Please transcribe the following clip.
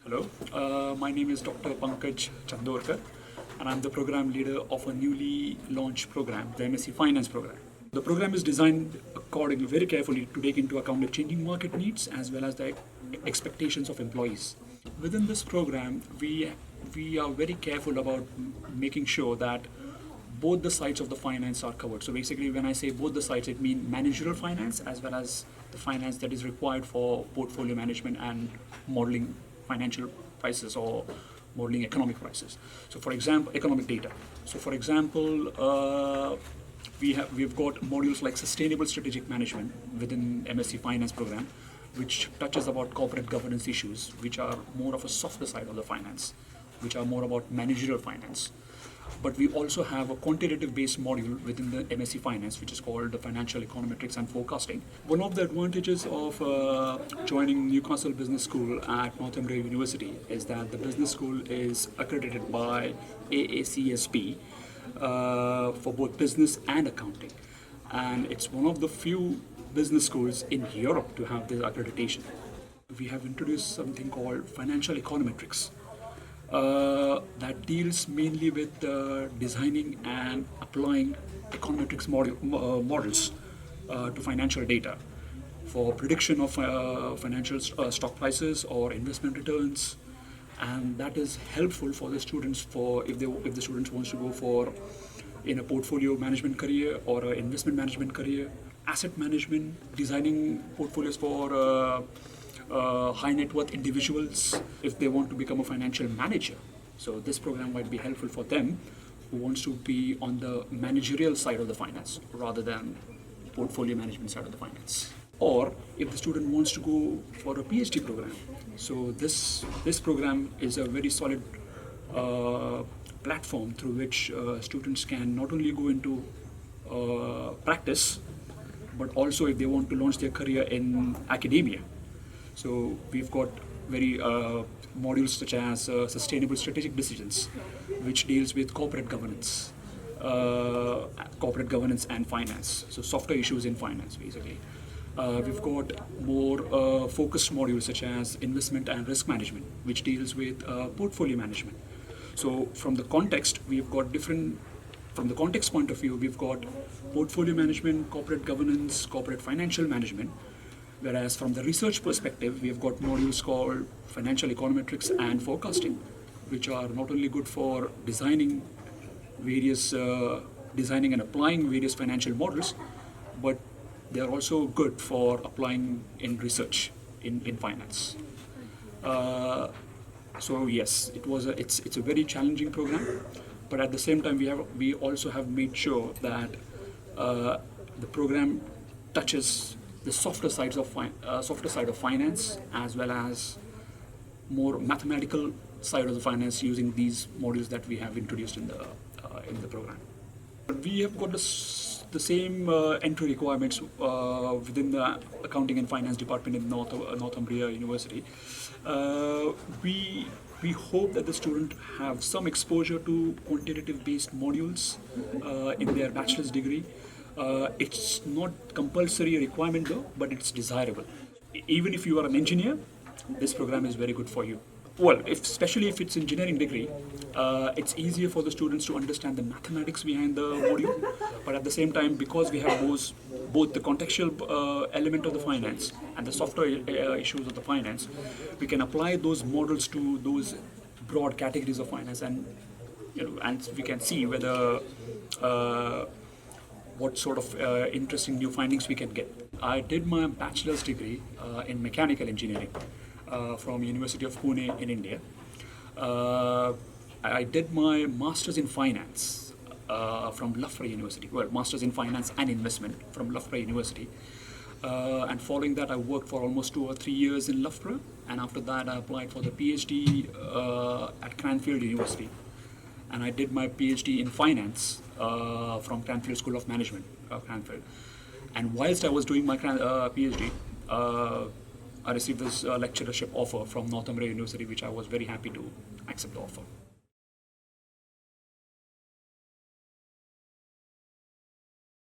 Hello, my name is Dr. Pankaj Chandorkar, and I'm the program leader of a newly launched program, the MSc Finance program. The program is designed accordingly, very carefully, to take into account the changing market needs as well as the expectations of employees. Within this program, we are very careful about making sure that both the sides of the finance are covered. So basically, when I say both the sides, it means managerial finance as well as the finance that is required for portfolio management and modeling financial prices or modeling economic prices. So for example, economic data. So for example, we've got modules like sustainable strategic management within MSc Finance program, which touches about corporate governance issues, which are more of a softer side of the finance, which are more about managerial finance. But we also have a quantitative-based module within the MSc Finance, which is called the Financial Econometrics and Forecasting. One of the advantages of joining Newcastle Business School at Northumbria University is that the business school is accredited by AACSB for both business and accounting. And it's one of the few business schools in Europe to have this accreditation. We have introduced something called Financial Econometrics. That deals mainly with designing and applying econometrics models to financial data for prediction of financial stock prices or investment returns, and that is helpful for the students if the students wants to go for in a portfolio management career or an investment management career, asset management, designing portfolios for high net worth individuals if they want to become a financial manager. So this program might be helpful for them who wants to be on the managerial side of the finance rather than portfolio management side of the finance. Or if the student wants to go for a PhD program. So this program is a very solid platform through which students can not only go into practice, but also if they want to launch their career in academia. So we've got very modules such as sustainable strategic decisions, which deals with corporate governance and finance. So softer issues in finance, basically. We've got more focused modules such as investment and risk management, which deals with portfolio management. So from the context, we've got from the context point of view, we've got portfolio management, corporate governance, corporate financial management. Whereas from the research perspective, we have got modules called Financial Econometrics and Forecasting, which are not only good for designing and applying various financial models, but they are also good for applying in research in finance. So yes, it's a very challenging program, but at the same time we also have made sure that the program touches the softer side of finance as well as more mathematical side of the finance using these modules that we have introduced in the program. We have got the same entry requirements within the accounting and finance department in Northumbria University. We hope that the student have some exposure to quantitative-based modules in their bachelor's degree. It's not compulsory requirement though, but it's desirable. Even if you are an engineer, this program is very good for you. Well, especially if it's engineering degree, it's easier for the students to understand the mathematics behind the module, but at the same time, because we have both the contextual element of the finance and the softer issues of the finance, we can apply those models to those broad categories of finance, and we can see whether what sort of interesting new findings we can get. I did my bachelor's degree in mechanical engineering from University of Pune in India. I did my master's in finance from Loughborough University. Well, master's in finance and investment from Loughborough University. And following that, I worked for almost 2 or 3 years in Loughborough. And after that, I applied for the PhD at Cranfield University. And I did my PhD in finance from Cranfield School of Management, Cranfield. And whilst I was doing my PhD, I received this lecturership offer from Northumbria University, which I was very happy to accept the offer.